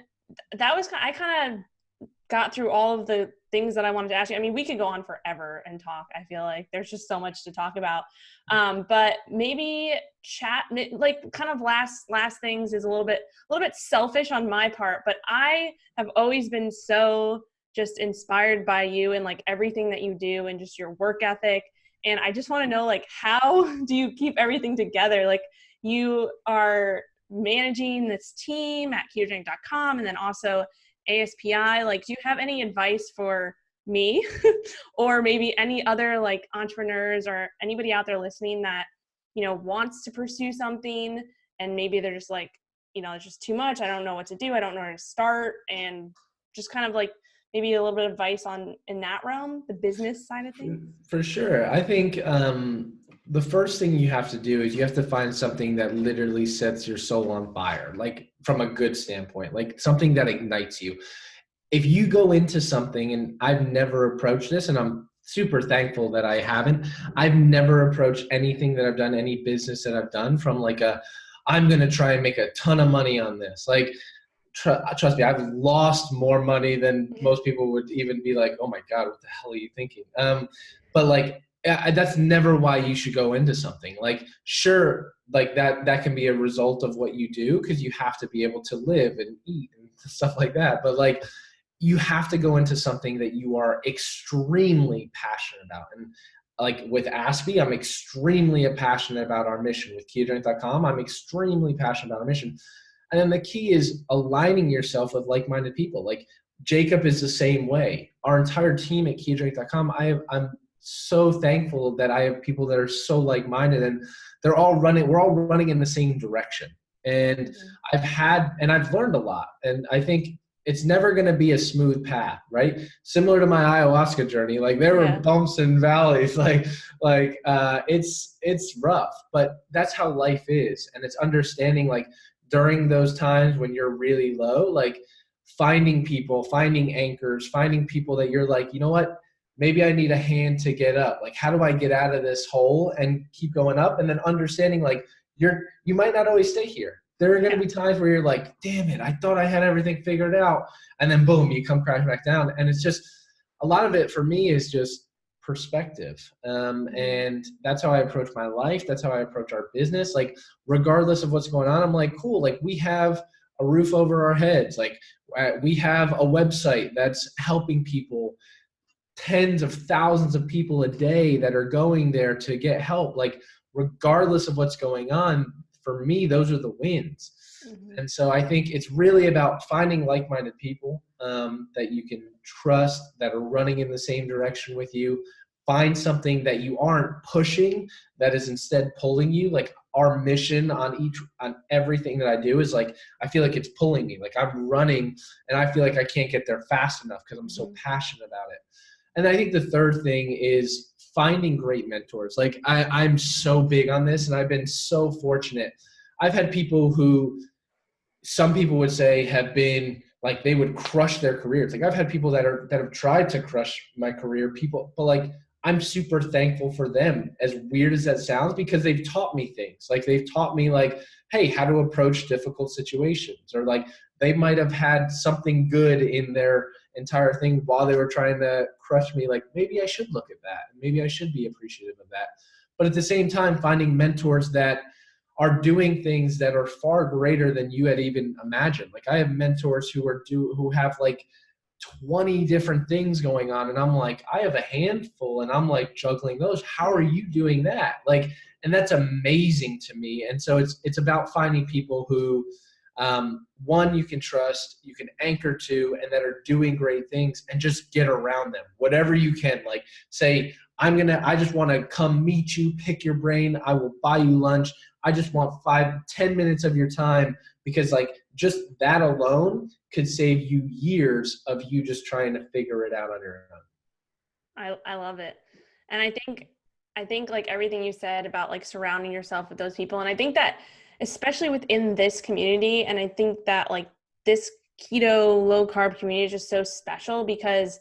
I kind of got through all of the things that I wanted to ask you. I mean, we could go on forever and talk. I feel like there's just so much to talk about. But maybe chat, like kind of last things is a little bit selfish on my part, but I have always been so just inspired by you and like everything that you do and just your work ethic. And I just want to know, like, how do you keep everything together? Like, you are managing this team at ketogenic.com and then also ASPI. Like, do you have any advice for me or maybe any other like entrepreneurs or anybody out there listening that, wants to pursue something and maybe they're just like, it's just too much. I don't know what to do. I don't know where to start. And just kind of like maybe a little bit of advice in that realm, the business side of things. For sure. I think the first thing you have to do is you have to find something that literally sets your soul on fire, like from a good standpoint, like something that ignites you. If you go into something, and I've never approached this, and I'm super thankful that I haven't, I've never approached anything that I've done, any business that I've done from like I'm going to try and make a ton of money on this. Like, trust me, I've lost more money than most people would even be like, oh my God, what the hell are you thinking? But like, that's never why you should go into something. Like, sure, like that can be a result of what you do, because you have to be able to live and eat and stuff like that. But like, you have to go into something that you are extremely passionate about. And like with ASPI, I'm extremely passionate about our mission. With ketogenic.com, I'm extremely passionate about our mission. And then the key is aligning yourself with like-minded people. Like Jacob is the same way. Our entire team at ketogenic.com, I'm so thankful that I have people that are so like-minded, and we're all running in the same direction. And I've learned a lot. And I think it's never going to be a smooth path, right? Similar to my ayahuasca journey, like there were bumps and valleys, it's rough, but that's how life is. And it's understanding, like, during those times when you're really low, like finding people, finding anchors, finding people that you're like, you know what, maybe I need a hand to get up. Like, how do I get out of this hole and keep going up? And then understanding, like, you might not always stay here. There are going to be times where you're like, damn it, I thought I had everything figured out. And then boom, you come crashing back down. And it's just, a lot of it for me is just perspective. And that's how I approach my life. That's how I approach our business. Like, regardless of what's going on, I'm like, cool. Like, we have a roof over our heads. Like, we have a website that's helping people, tens of thousands of people a day that are going there to get help. Like, regardless of what's going on, for me, those are the wins. And so I think it's really about finding like-minded people that you can trust, that are running in the same direction with you. Find something that you aren't pushing, that is instead pulling you. Like, our mission on everything that I do is like, I feel like it's pulling me. Like, I'm running and I feel like I can't get there fast enough because I'm so passionate about it. And I think the third thing is finding great mentors. Like, I'm so big on this, and I've been so fortunate. I've had people who some people would say have been like, they would crush their careers. Like, I've had people that have tried to crush my career, but like, I'm super thankful for them, as weird as that sounds, because they've taught me things. Like, they've taught me, like, hey, how to approach difficult situations, or like, they might have had something good in their entire thing while they were trying to crush me. Like, maybe I should look at that. Maybe I should be appreciative of that. But at the same time, finding mentors that are doing things that are far greater than you had even imagined. Like, I have mentors who have like 20 different things going on, and I'm like, I have a handful, and I'm like juggling those. How are you doing that? Like, and that's amazing to me. And so it's about finding people who, one, you can trust, you can anchor to, and that are doing great things, and just get around them, whatever you can. Like, say, I just want to come meet you, pick your brain. I will buy you lunch. I just want 5-10 minutes of your time, because like, just that alone could save you years of you just trying to figure it out on your own. I love it. And I think like everything you said about like surrounding yourself with those people. And I think that especially within this community, and I think that like this keto low carb community is just so special, because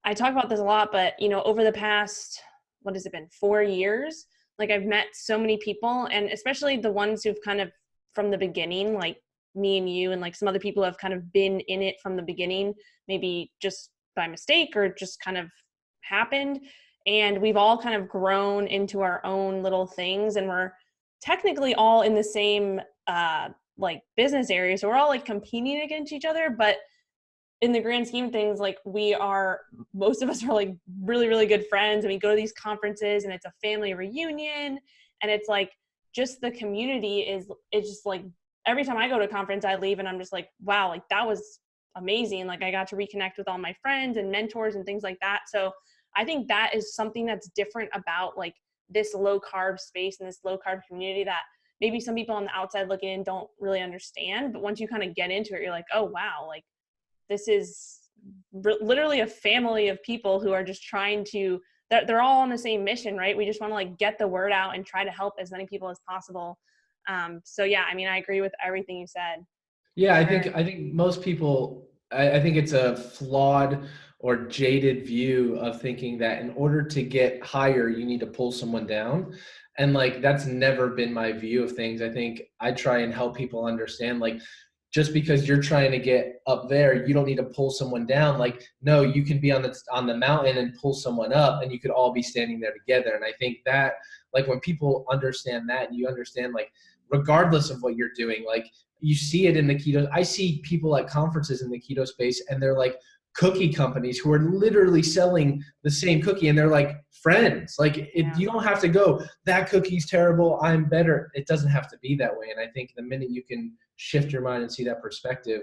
I talk about this a lot, but you know, over the past, what has it been, 4 years, like I've met so many people, and especially the ones who've kind of from the beginning, like me and you, and like some other people have kind of been in it from the beginning, maybe just by mistake or just kind of happened. And we've all kind of grown into our own little things, and we're technically all in the same like business area. So we're all like competing against each other, but in the grand scheme of things, like most of us are like really, really good friends, and we go to these conferences, and it's a family reunion, and it's like, just the community it's just like, every time I go to a conference, I leave and I'm just like, wow, like that was amazing. Like, I got to reconnect with all my friends and mentors and things like that. So I think that is something that's different about like this low carb space and this low carb community that maybe some people on the outside looking in don't really understand. But once you kind of get into it, you're like, oh wow, like this is literally a family of people who are just trying to, they're all on the same mission, right? We just want to like get the word out and try to help as many people as possible. So yeah, I mean, I agree with everything you said. Yeah, I think most people, I think it's a flawed or jaded view of thinking that in order to get higher, you need to pull someone down. And like, that's never been my view of things. I think I try and help people understand, like, just because you're trying to get up there, you don't need to pull someone down. Like, no, you can be on the mountain and pull someone up, and you could all be standing there together. And I think that, like, when people understand that, and you understand, like, regardless of what you're doing, like, you see it in the keto. I see people at conferences in the keto space, and they're like cookie companies who are literally selling the same cookie, and they're like friends. Like, you don't have to go, that cookie's terrible, I'm better. It doesn't have to be that way. And I think the minute you can shift your mind and see that perspective,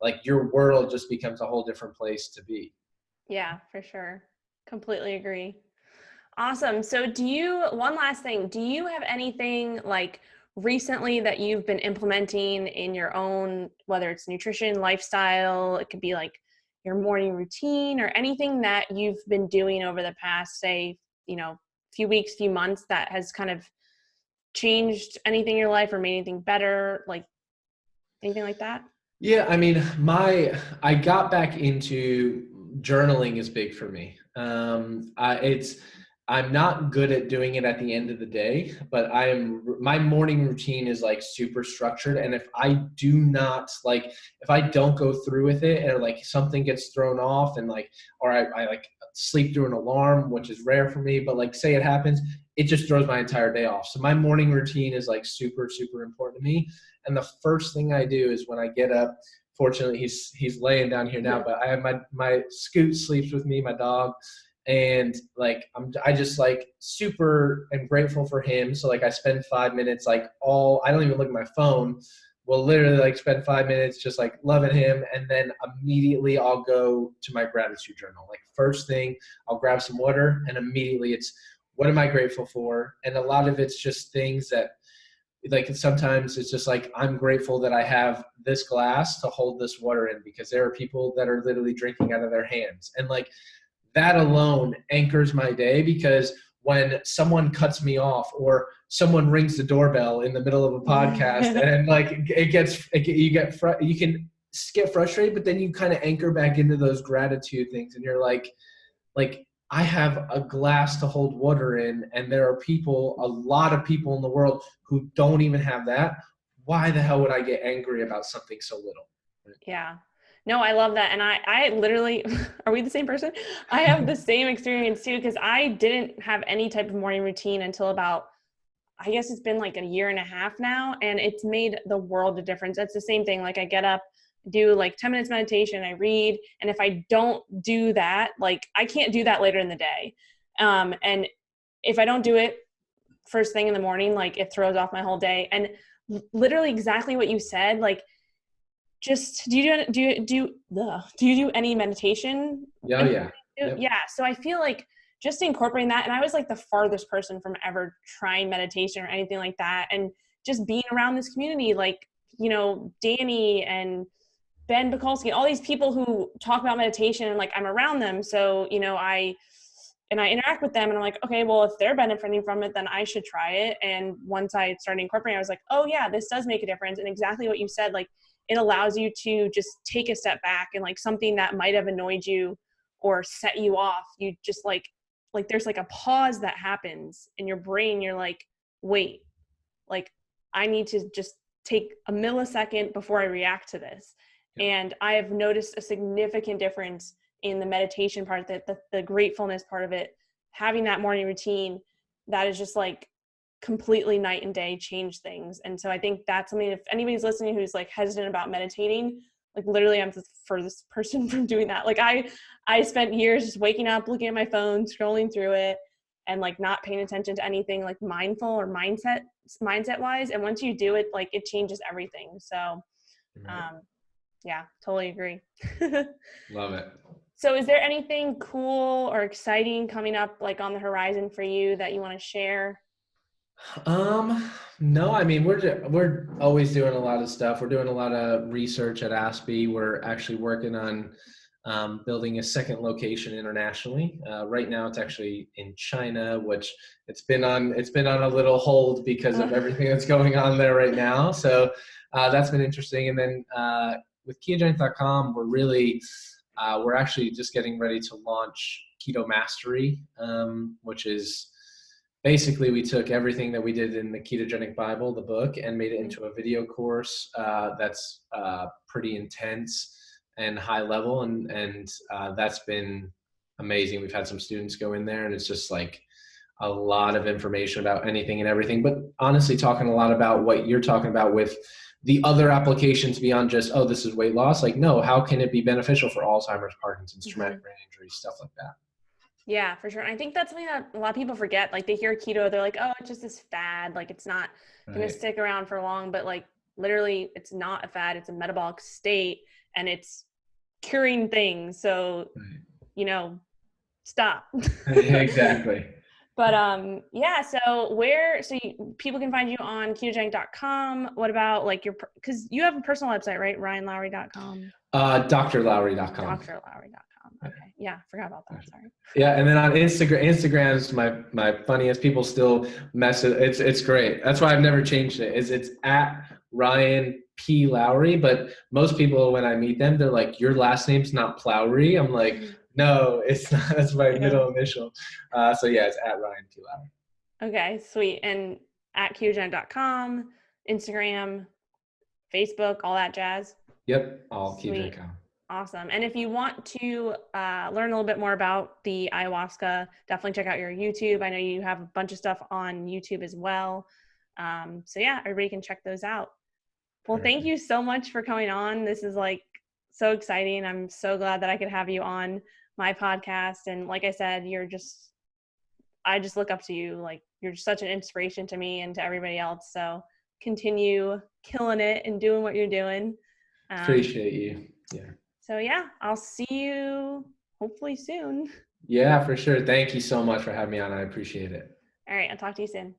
like, your world just becomes a whole different place to be. Yeah, for sure. Completely agree. Awesome. So one last thing, do you have anything like recently that you've been implementing in your own, whether it's nutrition, lifestyle, it could be like your morning routine, or anything that you've been doing over the past, say, few weeks, few months, that has kind of changed anything in your life or made anything better? Like, anything like that? Yeah, I mean, I got back into journaling is big for me. I'm not good at doing it at the end of the day, but my morning routine is like super structured. And if I don't go through with it, or like something gets thrown off, and like, or I like sleep through an alarm, which is rare for me, but like, say it happens, it just throws my entire day off. So my morning routine is like super, super important to me. And the first thing I do is when I get up, fortunately he's laying down here now, but I have my Scoot sleeps with me, my dog. And like, I just like super am grateful for him. So like, I spend 5 minutes, I don't even look at my phone. We'll literally like spend 5 minutes just like loving him. And then immediately I'll go to my gratitude journal. Like, first thing, I'll grab some water, and immediately it's, what am I grateful for? And a lot of it's just things that, like, sometimes it's just like, I'm grateful that I have this glass to hold this water in, because there are people that are literally drinking out of their hands. And like, that alone anchors my day, because when someone cuts me off, or someone rings the doorbell in the middle of a podcast, and like, you can get frustrated, but then you kind of anchor back into those gratitude things, and you're like, I have a glass to hold water in, and there are a lot of people in the world who don't even have that. Why the hell would I get angry about something so little? Yeah. No, I love that. And I literally, are we the same person? I have the same experience too, because I didn't have any type of morning routine until about, I guess it's been like a year and a half now, and it's made the world of difference. That's the same thing. Like, I get up, do like 10 minutes meditation, I read. And if I don't do that, like, I can't do that later in the day. And if I don't do it first thing in the morning, like, it throws off my whole day. And literally exactly what you said, like, just, do you do any meditation? Yeah. Yeah. Yep. Yeah. So I feel like just incorporating that, and I was like the farthest person from ever trying meditation or anything like that. And just being around this community, like, Danny and Ben Bukulski, all these people who talk about meditation, and like, I'm around them. So, I interact with them, and I'm like, okay, well, if they're benefiting from it, then I should try it. And once I started incorporating, I was like, oh yeah, this does make a difference. And exactly what you said, like, it allows you to just take a step back, and like, something that might have annoyed you or set you off, you just like there's like a pause that happens in your brain. You're like, wait, like, I need to just take a millisecond before I react to this. Yeah. And I have noticed a significant difference in the meditation part, the gratefulness part of it, having that morning routine that is just like completely night and day, change things. And so I think that's something, if anybody's listening who's like hesitant about meditating, like, literally I'm the furthest person from doing that. Like, I spent years just waking up, looking at my phone, scrolling through it, and like not paying attention to anything like mindful or mindset wise. And once you do it, like, it changes everything. So yeah, totally agree. Love it. So is there anything cool or exciting coming up, like, on the horizon for you that you want to share? No, I mean, we're always doing a lot of stuff. We're doing a lot of research at ASPI. We're actually working on building a second location internationally. Right now it's actually in China, which it's been on a little hold because of everything that's going on there right now. So that's been interesting. And then with ketogenic.com, we're actually just getting ready to launch Keto Mastery, which is basically we took everything that we did in the Ketogenic Bible, the book, and made it into a video course that's pretty intense and high level. And that's been amazing. We've had some students go in there, and it's just like a lot of information about anything and everything, but honestly talking a lot about what you're talking about with the other applications beyond just, oh, this is weight loss. Like, no, how can it be beneficial for Alzheimer's, Parkinson's, traumatic brain injury, stuff like that? Yeah, for sure. And I think that's something that a lot of people forget. Like they hear keto, they're like, oh, it's just this fad. Like it's not going to stick around for long, but like literally it's not a fad. It's a metabolic state and it's curing things. So, you know, stop. Exactly. But yeah, so people can find you on ketogenic.com. What about like because you have a personal website, right? RyanLowery.com. DrLowery.com. DrLowery.com. Okay. Yeah, forgot about that. Sorry. Yeah, and then on Instagram is my funniest. People still mess it. It's great. That's why I've never changed it. It's at Ryan P. Lowery, but most people when I meet them, they're like, "Your last name's not Plowry." I'm like, "No, it's not. That's my middle initial." So yeah, it's at Ryan P. Lowery. Okay, sweet. And at ketogenic.com, Instagram, Facebook, all that jazz. Yep, all ketogenic.com. Awesome. And if you want to learn a little bit more about the ayahuasca, definitely check out your YouTube. I know you have a bunch of stuff on YouTube as well. So yeah, everybody can check those out. Well, thank you so much for coming on. This is like so exciting. I'm so glad that I could have you on my podcast. And like I said, I just look up to you. Like you're just such an inspiration to me and to everybody else. So continue killing it and doing what you're doing. Appreciate you. Yeah. So yeah, I'll see you hopefully soon. Yeah, for sure. Thank you so much for having me on. I appreciate it. All right. I'll talk to you soon.